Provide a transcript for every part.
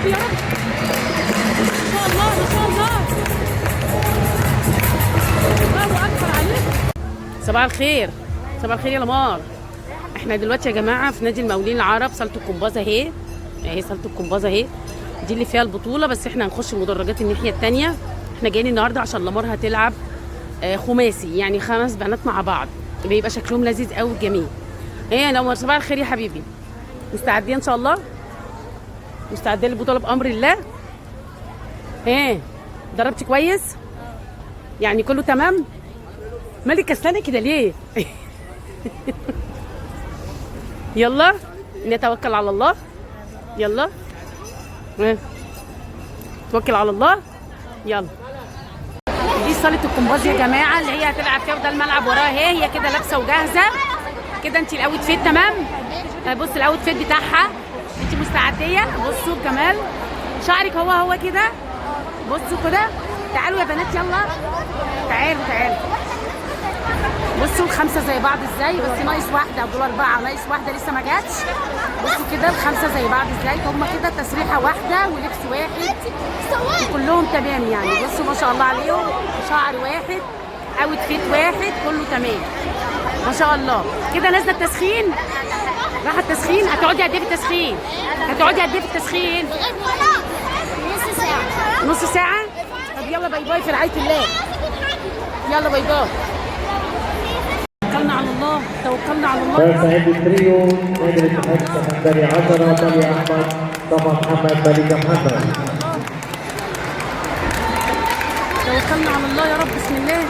رب يا رب. ما شاء الله ما شاء الله. الله اكبر عليك. صباح الخير. صباح الخير يا لمار. احنا دلوقتي يا جماعه في نادي المقاولين العرب، صاله الكومباز اهي. اهي صاله الكومباز اهي، دي اللي فيها البطوله، بس احنا هنخش المدرجات الناحيه الثانيه. احنا جايين النهارده عشان لمار هتلعب خماسي، يعني 5 بنات مع بعض، بيبقى شكلهم لذيذ قوي جميل. ايه يا لمار، صباح الخير يا حبيبي. مستعدين ان شاء الله؟ مستعدين للبطوله بامر الله؟ ايه ضربتي كويس؟ يعني كله تمام؟ مالك كسلانه كده ليه؟ يلا نتوكل على الله. يلا توكل على الله. يلا. دي صاله الكومباز يا جماعه اللي هي هتلعب فيها، وده الملعب وراها اهي. هي كده لابسه وجاهزه كده. انت الاوت فيت تمام؟ بص الاوت فيت بتاعها. انت مستعديه؟ بصوا الجمال، شعرك هو كده. بصوا كده. تعالوا يا بنات يلا تعالوا تعالوا. بصوا ال5 زي بعض ازاي، بس ناقص واحده. دول 4 ناقص واحده لسه ما جاتش. بصوا كده ال5 زي بعض ازاي، هم كده تسريحه واحده ولبس واحد وكلهم تمام يعني. بصوا ما شاء الله عليهم، شعر واحد، اوت فيت واحد، كله تمام ما شاء الله. كده نازله التسخين. راح التسخين. هتقعدي قد ايه في التسخين؟ هتقعدي قد ايه في التسخين؟ نص ساعة. نص ساعة؟ طب يلا باي باي في رعاية الله. يلا باي باي. توكلنا على الله، توكلنا على الله. سعيد التريو نادي الاتحاد السكندري 10 بلي احمد، طبعا محمد، مليكة محمد. توكلنا على الله يا رب. بسم الله.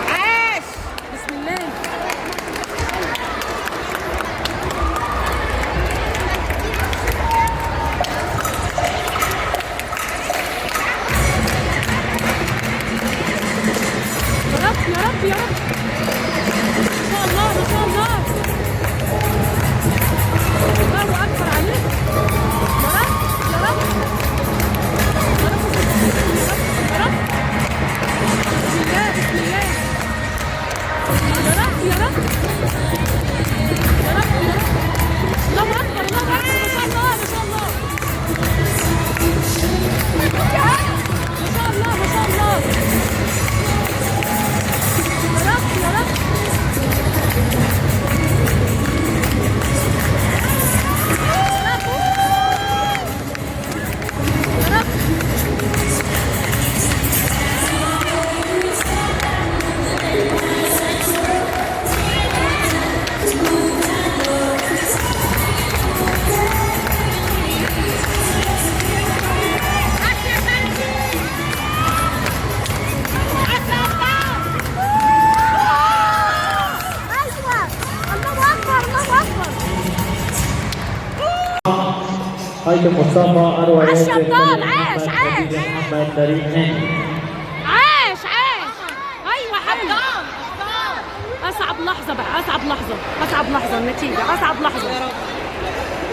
عاش. بسم الله. يا رب يا رب يا رب. ما شاء الله ما شاء الله. الله اكبر عليك. يا رب يا رب يا رب يا رب. بسم الله بسم الله. يا رب يا رب يا رب يا رب. الله اكبر الله اكبر. ما شاء الله ما شاء الله ما شاء الله ما شاء الله. يا رب يا رب. هيثم مصطفى، أروى ياسر، شطاب. عاش عاش محمد، فريد هاني. عاش عاش. ايوه حلو. اصعب لحظه بقى، اصعب لحظه، اصعب لحظه النتيجه، اصعب لحظه،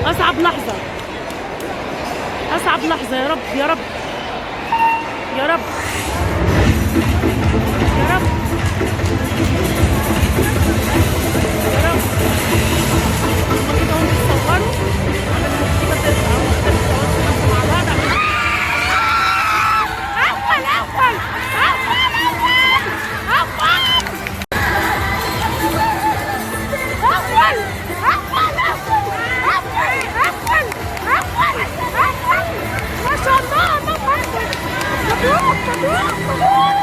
اصعب لحظه، اصعب لحظه. يا رب يا رب يا رب يا رب يا رب. هما كده هم بيصوروا على النتيجه تطلع. هم كده بيصوروا مع بعض. اول اول اول ما شاء الله. الله اكبر. مبروك مبروك مبروك.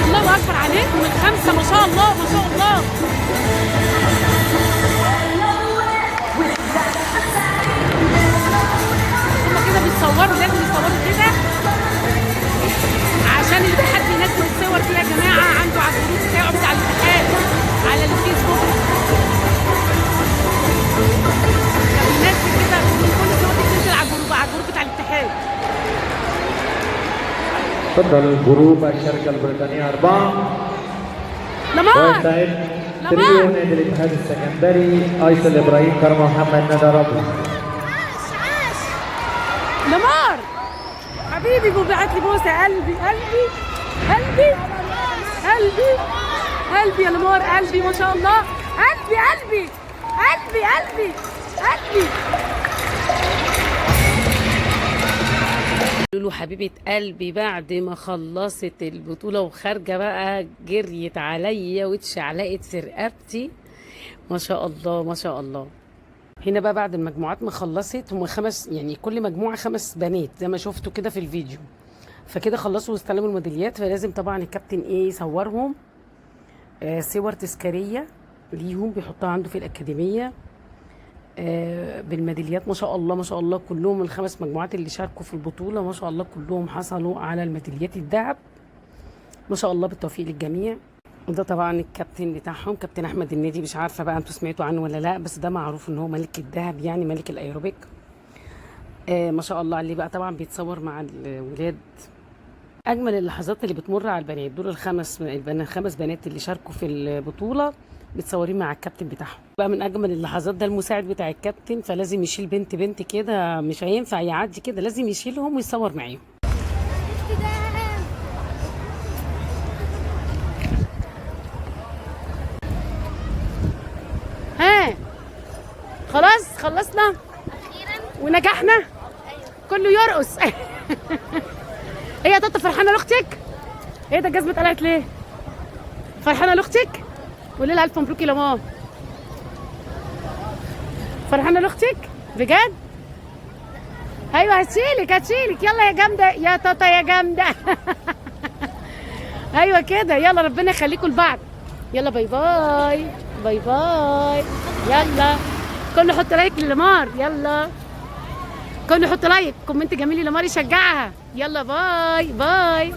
الله اكبر عليكم ال5 ما شاء الله ما شاء الله. هما كده بيتصوروا، لازم يصوروا كده عشان الاتحاد بينزل الصور دي يا جماعه عنده على الجروب بتاعه بتاع الاتحاد على الفيسبوك. فبينزل كده كل الصور دي بتنزل على الجروب بتاع الاتحاد. تفضل جروب الشركة البريطانية 4. لمار سعيد تريو نادي الاتحاد السكندري، ايسل ابراهيم، كرم محمد، ندى ربي. حبيبي بعت لي بوسه. قلبي قلبي قلبي قلبي قلبي يا لمار، قلبي ما شاء الله. قلبي قلبي قلبي قلبي قلبي. لولو حبيبة قلبي بعد ما خلصت البطولة وخارجة بقى جريت عليا واتشعلقت في رقبتي. ما شاء الله ما شاء الله. هنا بقى بعد المجموعات ما خلصت، هم 5 يعني كل مجموعة 5 بنات زي ما شفتوا كده في الفيديو. فكده خلصوا واستلموا الميداليات، فلازم طبعا الكابتن يصورهم صور تذكارية ليهم بيحطها عنده في الأكاديمية بالميداليات. ما شاء الله ما شاء الله كلهم ال5 مجموعات اللي شاركوا في البطولة ما شاء الله كلهم حصلوا على الميداليات الذهب. ما شاء الله بالتوفيق للجميع. وده طبعا الكابتن بتاعهم كابتن احمد النادي، مش عارفه بقى انتوا سمعتوا عنه ولا لا، بس ده معروف ان هو ملك الذهب يعني ملك الايروبيك. ما شاء الله عليه بقى طبعا بيتصور مع الولاد. اجمل اللحظات اللي بتمر على البنات دول ال5 بنات اللي شاركوا في البطوله متصورين مع الكابتن بتاعهم. بقى من اجمل اللحظات ده المساعد بتاع الكابتن، فلازم يشيل بنت كده، مش هينفع يعدي كده، لازم يشيلهم ويصور معاهم. خلاص خلصنا ونجحنا. كله يرقص. ايه يا طاطا فرحانه لاختك؟ ايه ده الجزمه اتقلعت ليه؟ فرحانه لاختك؟ قولي لها الف مبروك يا ماما. فرحانه لاختك؟ بجد؟ ايوه هتشيلك يلا يا جامده يا طاطا يا جامده. ايوه كده يلا ربنا يخليكم لبعض. يلا باي باي باي باي. يلا كله حط لايك للمار. يلا كله حط لايك كومنت جميل للمار يشجعها. يلا باي باي.